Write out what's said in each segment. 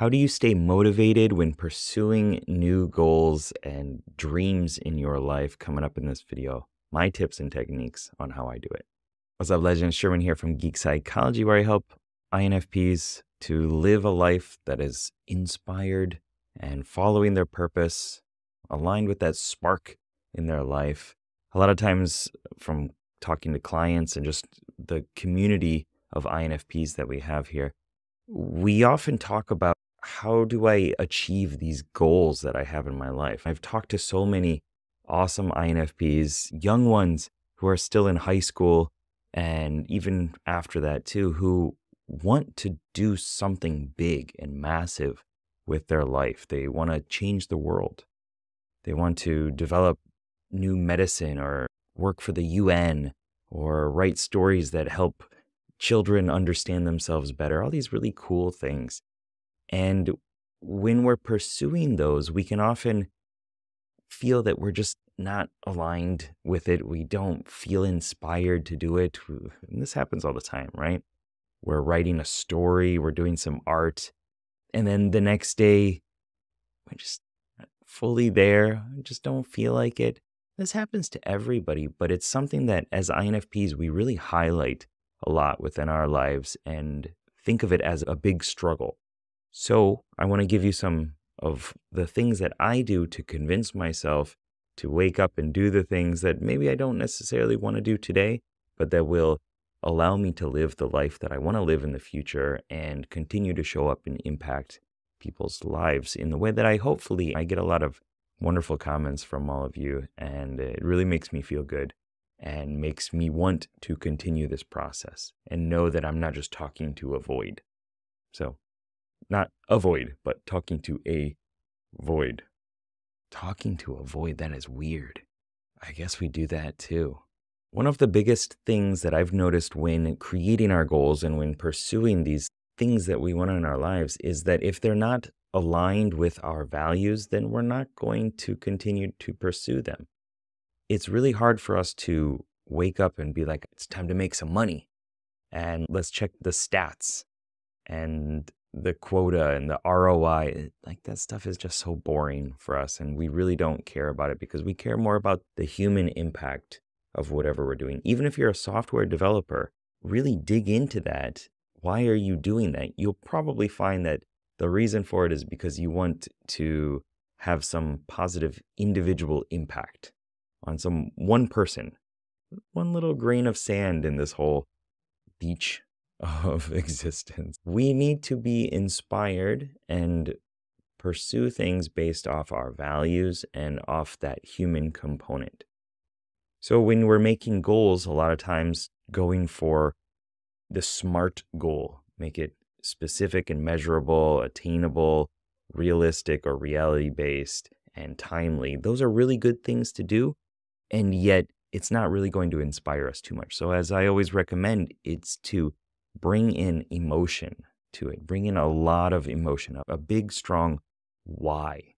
How do you stay motivated when pursuing new goals and dreams in your life? Coming up in this video, my tips and techniques on how I do it. What's up, legends? Sherman here from Geek Psychology, where I help INFPs to live a life that is inspired and following their purpose, aligned with that spark in their life. A lot of times from talking to clients and just the community of INFPs that we have here, we often talk about how do I achieve these goals that I have in my life. I've talked to so many awesome INFPs, young ones who are still in high school and even after that too, who want to do something big and massive with their life. They want to change the world. They want to develop new medicine or work for the UN or write stories that help children understand themselves better, all these really cool things. And when we're pursuing those, we can often feel that we're just not aligned with it. We don't feel inspired to do it. And this happens all the time, right? We're writing a story, we're doing some art, and then the next day, we're just not fully there. I just don't feel like it. This happens to everybody, but it's something that as INFPs, we really highlight a lot within our lives and think of it as a big struggle. So I want to give you some of the things that I do to convince myself to wake up and do the things that maybe I don't necessarily want to do today, but that will allow me to live the life that I want to live in the future and continue to show up and impact people's lives in the way that I get a lot of wonderful comments from all of you, and it really makes me feel good and makes me want to continue this process and know that I'm not just talking to avoid. So not avoid, but talking to a void. Talking to a void, that is weird. I guess we do that too. One of the biggest things that I've noticed when creating our goals and when pursuing these things that we want in our lives is that if they're not aligned with our values, then we're not going to continue to pursue them. It's really hard for us to wake up and be like, it's time to make some money and let's check the stats and the quota and the ROI. Like, that stuff is just so boring for us, and we really don't care about it because we care more about the human impact of whatever we're doing. Even if you're a software developer, really dig into that. Why are you doing that? You'll probably find that the reason for it is because you want to have some positive individual impact on one person, one little grain of sand in this whole beach of existence. We need to be inspired and pursue things based off our values and off that human component. So when we're making goals, a lot of times going for the SMART goal, make it specific and measurable, attainable, realistic or reality-based, and timely. Those are really good things to do, and yet it's not really going to inspire us too much. So as I always recommend, it's to bring in emotion to it. Bring in a lot of emotion, a big, strong why.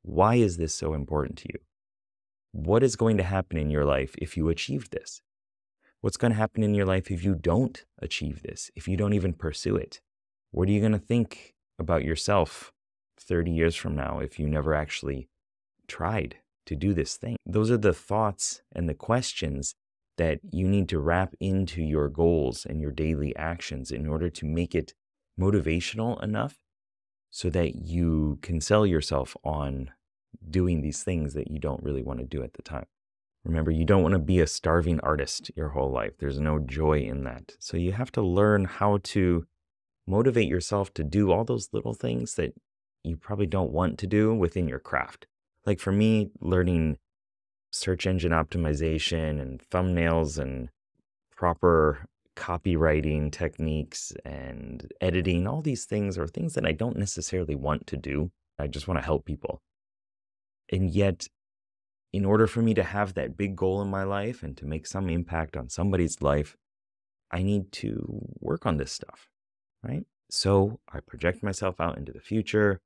Why is this so important to you? What is going to happen in your life if you achieve this? What's going to happen in your life if you don't achieve this, if you don't even pursue it? What are you going to think about yourself 30 years from now if you never actually tried to do this thing? Those are the thoughts and the questions that you need to wrap into your goals and your daily actions in order to make it motivational enough so that you can sell yourself on doing these things that you don't really want to do at the time. Remember, you don't want to be a starving artist your whole life. There's no joy in that. So you have to learn how to motivate yourself to do all those little things that you probably don't want to do within your craft. Like for me, learning search engine optimization and thumbnails and proper copywriting techniques and editing, all these things are things that I don't necessarily want to do. I just want to help people. And yet, in order for me to have that big goal in my life and to make some impact on somebody's life, I need to work on this stuff, right? So I project myself out into the future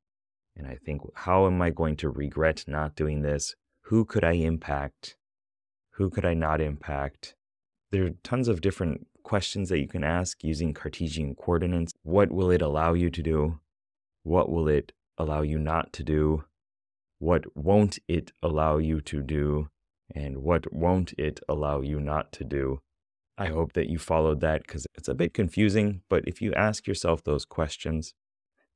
and I think, how am I going to regret not doing this? Who could I impact? Who could I not impact? There are tons of different questions that you can ask using Cartesian coordinates. What will it allow you to do? What will it allow you not to do? What won't it allow you to do? And what won't it allow you not to do? I hope that you followed that because it's a bit confusing, but if you ask yourself those questions,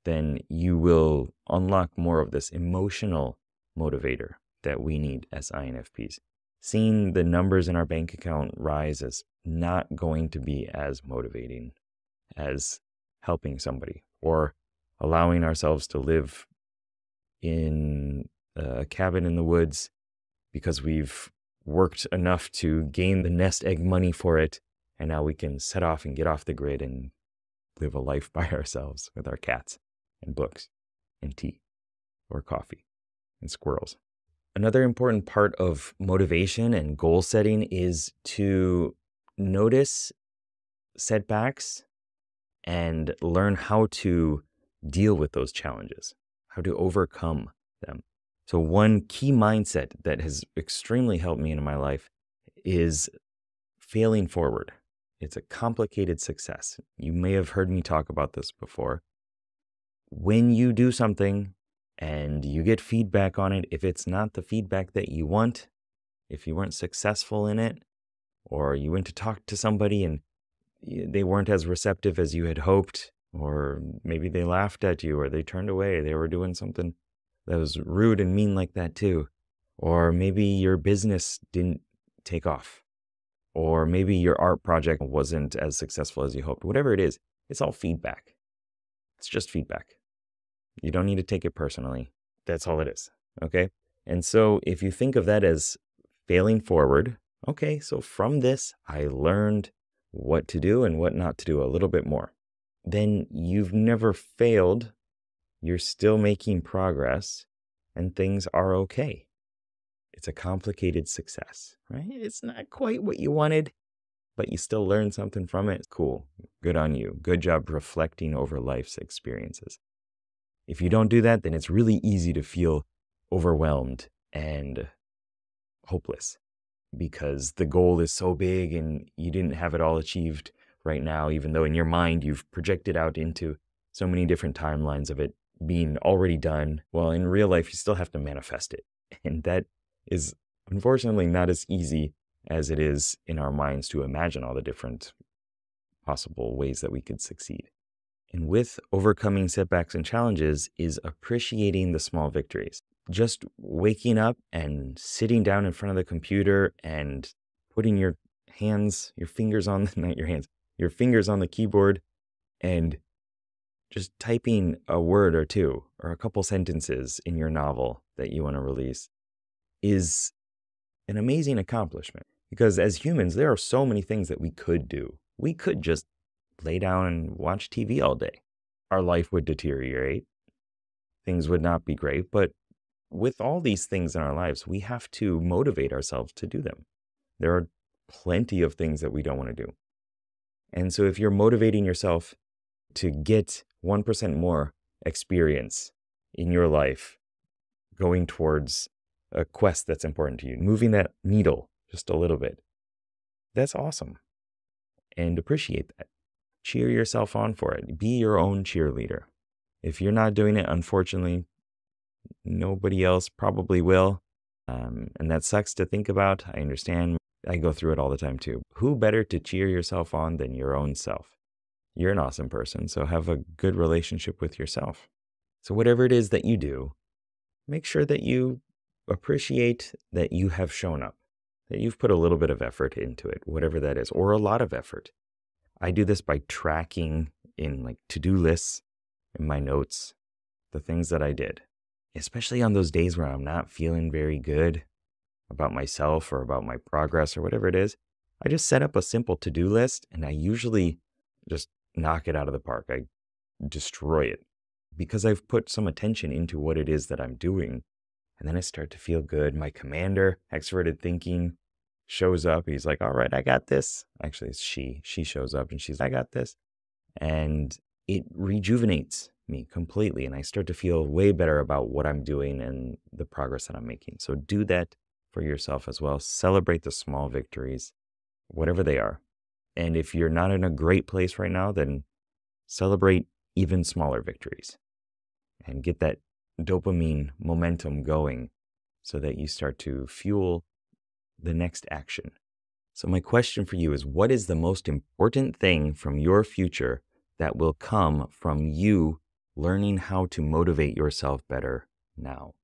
then you will unlock more of this emotional motivator that we need as INFPs. Seeing the numbers in our bank account rise is not going to be as motivating as helping somebody or allowing ourselves to live in a cabin in the woods because we've worked enough to gain the nest egg money for it, and now we can set off and get off the grid and live a life by ourselves with our cats and books and tea or coffee and squirrels. Another important part of motivation and goal setting is to notice setbacks and learn how to deal with those challenges, how to overcome them. So one key mindset that has extremely helped me in my life is failing forward. It's a complicated success. You may have heard me talk about this before. When you do something and you get feedback on it, if it's not the feedback that you want, if you weren't successful in it, or you went to talk to somebody and they weren't as receptive as you had hoped, or maybe they laughed at you, or they turned away, they were doing something that was rude and mean like that too, or maybe your business didn't take off, or maybe your art project wasn't as successful as you hoped. Whatever it is, it's all feedback. It's just feedback. You don't need to take it personally. That's all it is, okay? And so if you think of that as failing forward, okay, so from this, I learned what to do and what not to do a little bit more. Then you've never failed. You're still making progress and things are okay. It's a complicated success, right? It's not quite what you wanted, but you still learned something from it. Cool. Good on you. Good job reflecting over life's experiences. If you don't do that, then it's really easy to feel overwhelmed and hopeless because the goal is so big and you didn't have it all achieved right now, even though in your mind you've projected out into so many different timelines of it being already done. Well, in real life, you still have to manifest it. And that is unfortunately not as easy as it is in our minds to imagine all the different possible ways that we could succeed. And with overcoming setbacks and challenges is appreciating the small victories. Just waking up and sitting down in front of the computer and putting your fingers on the keyboard and just typing a word or two or a couple sentences in your novel that you want to release is an amazing accomplishment. Because as humans, there are so many things that we could do. We could just lay down and watch TV all day. Our life would deteriorate. Things would not be great. But with all these things in our lives, we have to motivate ourselves to do them. There are plenty of things that we don't want to do. And so if you're motivating yourself to get 1% more experience in your life, going towards a quest that's important to you, moving that needle just a little bit, that's awesome. And appreciate that. Cheer yourself on for it. Be your own cheerleader. If you're not doing it, unfortunately, nobody else probably will. And that sucks to think about. I understand. I go through it all the time too. Who better to cheer yourself on than your own self? You're an awesome person, so have a good relationship with yourself. So whatever it is that you do, make sure that you appreciate that you have shown up, that you've put a little bit of effort into it, whatever that is, or a lot of effort. I do this by tracking in like to-do lists in my notes, the things that I did, especially on those days where I'm not feeling very good about myself or about my progress or whatever it is. I just set up a simple to-do list and I usually just knock it out of the park. I destroy it because I've put some attention into what it is that I'm doing. And then I start to feel good. My commander, extroverted thinking, shows up. He's like, all right, I got this. Actually, it's she. She shows up and she's like, I got this. And it rejuvenates me completely. And I start to feel way better about what I'm doing and the progress that I'm making. So do that for yourself as well. Celebrate the small victories, whatever they are. And if you're not in a great place right now, then celebrate even smaller victories. and get that dopamine momentum going so that you start to fuel the next action. So my question for you is, what is the most important thing from your future that will come from you learning how to motivate yourself better now?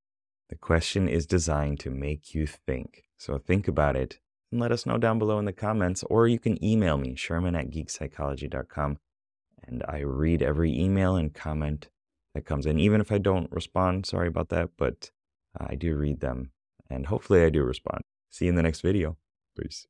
The question is designed to make you think. So think about it and let us know down below in the comments, or you can email me, sherman@geekpsychology.com. And I read every email and comment that comes in. Even if I don't respond, sorry about that, but I do read them. And hopefully I do respond. See you in the next video. Peace.